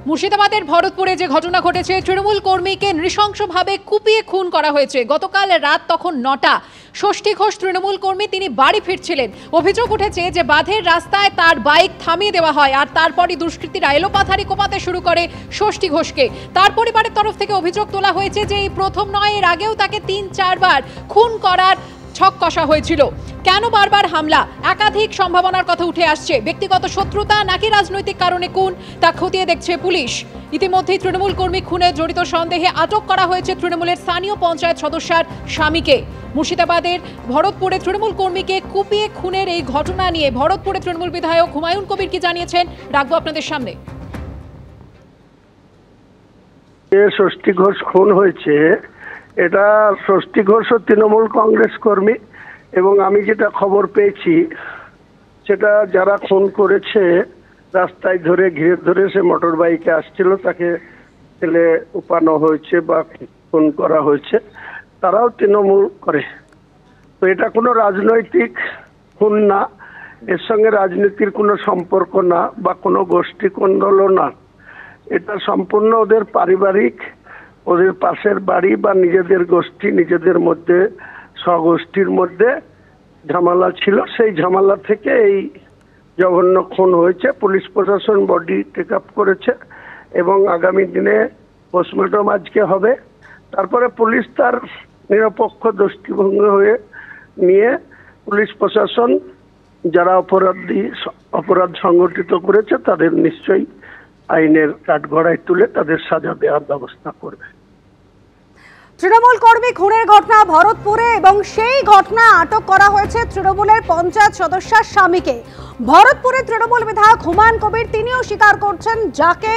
মুর্শিদাবাদের ভরতপুরে যে ঘটনা ঘটেছে, তৃণমূল কর্মীকে নৃশংসভাবে কুপিয়ে খুন করা হয়েছে। গতকাল রাত তখন 9টা। ষষ্ঠী ঘোষ তৃণমূল কর্মী, তিনি বাড়ি ফিরছিলেন। অভিযোগ উঠেছে যে বাঁধের রাস্তায় তার বাইক থামিয়ে দেওয়া হয়, আর তারপরই দুষ্কৃতীরা এলোপাথারি কোপাতে শুরু করে ষষ্ঠী ঘোষকে। তার পরিবারের তরফ থেকে অভিযোগ তোলা হয়েছে যে এই প্রথম নয়, এর আগেও তাকে 3-4 বার খুন করার ছক কষা হয়েছিল। কেন বারবার হামলা? একাধিক সম্ভাবনার কথা উঠে আসছে। ব্যক্তিগত শত্রুতা নাকি রাজনৈতিক কারণে খুন, তা খতিয়ে দেখছে পুলিশ। ইতিমধ্যেই তৃণমূল কর্মী খুনে জড়িত সন্দেহে আটক করা হয়েছে তৃণমূলের স্থানীয় পঞ্চায়েত সদস্যার স্বামীকে। মুর্শিদাবাদের ভরতপুরে তৃণমূল কর্মীকে কুপিয়ে খুনের এই ঘটনা নিয়ে ভরতপুরে তৃণমূল বিধায়ক হুমায়ুন কবির কি জানিয়েছেন, রাখবো আপনাদের সামনে। ষষ্ঠী ঘোষ খুন হয়েছে, এটা ষষ্ঠী ঘোষ তৃণমূল কংগ্রেস কর্মী, এবং আমি যেটা খবর পেয়েছি সেটা যারা খুন করেছে রাস্তায় ধরে ঘিরে ধরে সে মোটর বাইকে আসছিল, তাকে ফেলে উপানো হয়েছে বা খুন করা হয়েছে, তারাও তৃণমূল করে। তো এটা কোনো রাজনৈতিক খুন না, এর সঙ্গে রাজনীতির কোনো সম্পর্ক না বা কোনো গোষ্ঠী কোন্দলও না। এটা সম্পূর্ণ ওদের পারিবারিক, ওদের পাশের বাড়ি বা নিজেদের গোষ্ঠী, নিজেদের মধ্যে স্বগোষ্ঠীর মধ্যে ঝামেলা ছিল। সেই ঝামেলা থেকে এই জঘন্য খুন হয়েছে। পুলিশ প্রশাসন বডি টেক আপ করেছে এবং আগামী দিনে পোস্টমর্টম আজকে হবে। তারপরে পুলিশ তার নিরপেক্ষ দৃষ্টিভঙ্গি হয়ে নিয়ে পুলিশ প্রশাসন যারা অপরাধ সংগঠিত করেছে তাদের নিশ্চয়ই আইনের কাঠগড়ায় তুলে তাদের সাজা দেওয়ার ব্যবস্থা করবে। তৃণমূল কর্মী খুনের ঘটনা ভরতপুরে, এবং সেই ঘটনা আটক করা হয়েছে তৃণমূলের পঞ্চায়েত সদস্যার স্বামীকে। ভরতপুরে তৃণমূল বিধায়ক হুমায়ুন কবির তিনিও স্বীকার করছেন যাকে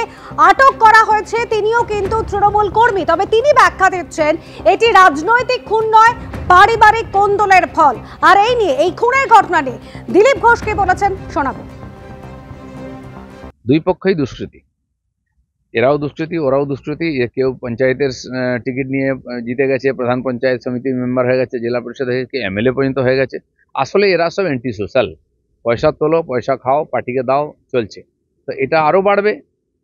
আটক করা হয়েছে তিনিও কিন্তু তৃণমূল কর্মী। তবে তিনি ব্যাখ্যা দিচ্ছেন এটি রাজনৈতিক খুন নয়, পারিবারিক কোন্দলের ফল। আর এই নিয়ে, এই খুনের ঘটনা নিয়ে দিলীপ ঘোষ কি বলেছেন শোনাবো। দুই পক্ষই দুষ্কৃতী, এরাও দুষ্কৃতী ওরাও দুষ্কৃতী। কেউ পঞ্চায়েতের টিকিট নিয়ে জিতে গেছে, প্রধান পঞ্চায়েত সমিতির মেম্বার হয়ে গেছে, জেলা পরিষদ হয়ে গেছে, এমএলএ পর্যন্ত হয়ে গেছে। আসলে এরা সব অ্যান্টি সোশ্যাল, পয়সা তোলো, পয়সা খাও, পার্টিকে দাও, চলছে। তো এটা আরো বাড়বে।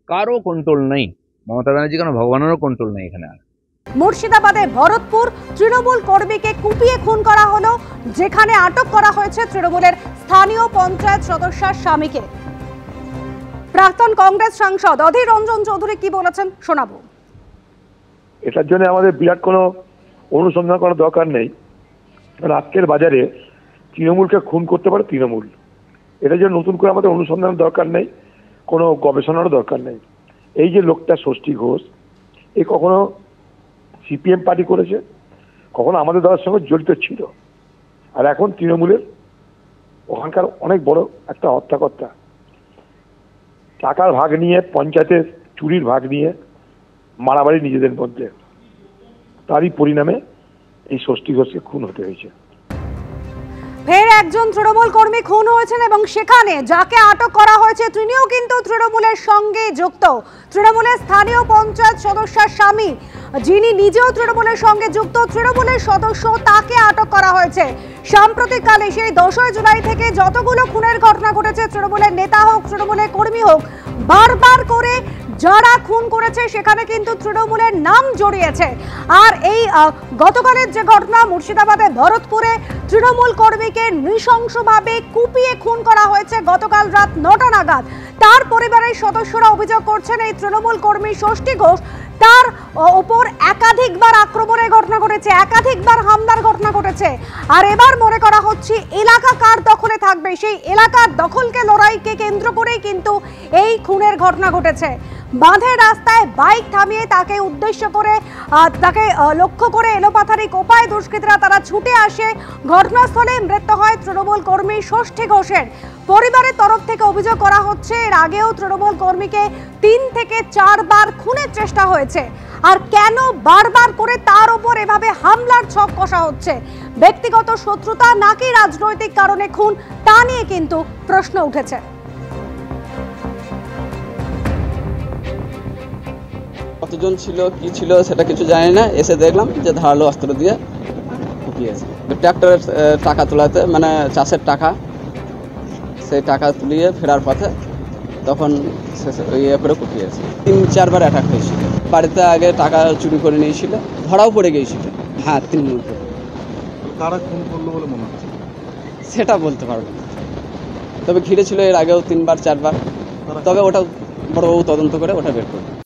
কারো কন্ট্রোল নেই, মমতা ব্যানার্জি কেন ভগবানেরও কন্ট্রোল নেই এখানে। আর মুর্শিদাবাদে ভরতপুর তৃণমূল কর্মীকে কুপিয়ে খুন করা হলো, যেখানে আটক করা হয়েছে তৃণমূলের স্থানীয় পঞ্চায়েত সদস্যার স্বামীকে। প্রাক্তন কংগ্রেস সাংসদ অধীর রঞ্জন চৌধুরী কি বলেছেন শোনাবো। এটার জন্য আমাদের বিরাট কোনো অনুসন্ধান করার দরকার নেই, কারণ আজকের বাজারে তৃণমূলকে খুন করতে পারে তৃণমূল। এটার জন্য নতুন করে আমাদের অনুসন্ধানের দরকার নেই, কোনো গবেষণারও দরকার নেই। এই যে লোকটা ষষ্ঠী ঘোষ, এ কখনো সিপিএম পার্টি করেছে, কখনো আমাদের দলের সঙ্গে জড়িত ছিল, আর এখন তৃণমূলের ওখানকার অনেক বড় একটা হত্যাকর্তা। টাকার ভাগ নিয়ে, পঞ্চায়েতের চুরির ভাগ নিয়ে মারামারি নিজেদের মধ্যে, তারই পরিণামে এই ষষ্ঠী ঘোষকে খুন হতে হয়েছে। ফের একজন তৃণমূল কর্মী খুন হয়েছেন, এবং সেখানে যাকে আটক করা হয়েছে তিনিও কিন্তু তৃণমূলের সঙ্গে যুক্ত। তৃণমূলের স্থানীয় পঞ্চায়েত সদস্যার স্বামী, যিনি নিজেও তৃণমূলের সঙ্গে যুক্ত, তৃণমূলের সদস্য, তাকে আটক করা হয়েছে। সাম্প্রতিককালে সেই 10 জুলাই থেকে যতগুলো খুনের ঘটনা ঘটেছে, তৃণমূলের নেতা হোক, তৃণমূলের কর্মী হোক, বারবার করে যারা খুন করেছে সেখানে কিন্তু তৃণমূলের নাম জড়িয়েছে। আর এই গতকালের যে ঘটনা মুর্শিদাবাদের ভরতপুরে তৃণমূল কর্মীকে নৃশংসভাবে কুপিয়ে খুন করা হয়েছে গতকাল রাত 9টা নাগাদ। তার পরিবারের সদস্যরা অভিযোগ করছেন এই তৃণমূল কর্মী ষষ্ঠী ঘোষ, তার ওপর একাধিকবার আক্রমণের ঘটনা ঘটেছে, একাধিকবার হামলার ঘটনা ঘটেছে। আর এবার মনে করা হচ্ছে এলাকা কার দখলে থাকবে, সেই এলাকার দখলকে লড়াইকে কেন্দ্র করেই কিন্তু এই খুনের ঘটনা ঘটেছে। বাঁধের রাস্তায় বাইক থামিয়ে তাকে উদ্দেশ্য করে, তাকে লক্ষ্য করে এলোপাথারি কোপায় দুষ্কৃতীরা। তারা ছুটে আসে ঘটনাস্থলে, মৃত্যু হয় তৃণমূল কর্মী ষষ্ঠী ঘোষের। পরিবারের তরফ থেকে অভিযোগ করা হচ্ছে এর আগেও তৃণমূল কর্মীকে 3 থেকে 4 বার খুনের চেষ্টা হয়েছে। আর কেন বারবার করে তার উপর এভাবে হামলার ছক কষা হচ্ছে? ব্যক্তিগত শত্রুতা নাকি রাজনৈতিক কারণে খুন, তা নিয়ে কিন্তু প্রশ্ন উঠেছে। কতজন ছিল, কি ছিল সেটা কিছু জানি না। এসে দেখলাম যে ধারালো অস্ত্র দিয়ে ঢুকিয়েছে। ট্র্যাক্টরের টাকা তোলাতে, মানে চাষের টাকা, সেই টাকা তুলিয়ে ফেরার পথে তখন ইয়ে করে কুপিয়েছে। 3-4বার অ্যাটাক হয়েছিল। বাড়িতে আগে টাকা চুরি করে নিয়েছিল, ধরাও পড়ে গিয়েছিল। হ্যাঁ, তৃণমূল করে। কারা খুন করলো বলে মনে হচ্ছে? সেটা বলতে পারবো না, তবে ঘিরে ছিল এর আগেও 3-4বার। তবে ওটা বড়বাবু তদন্ত করে ওটা বের করবে।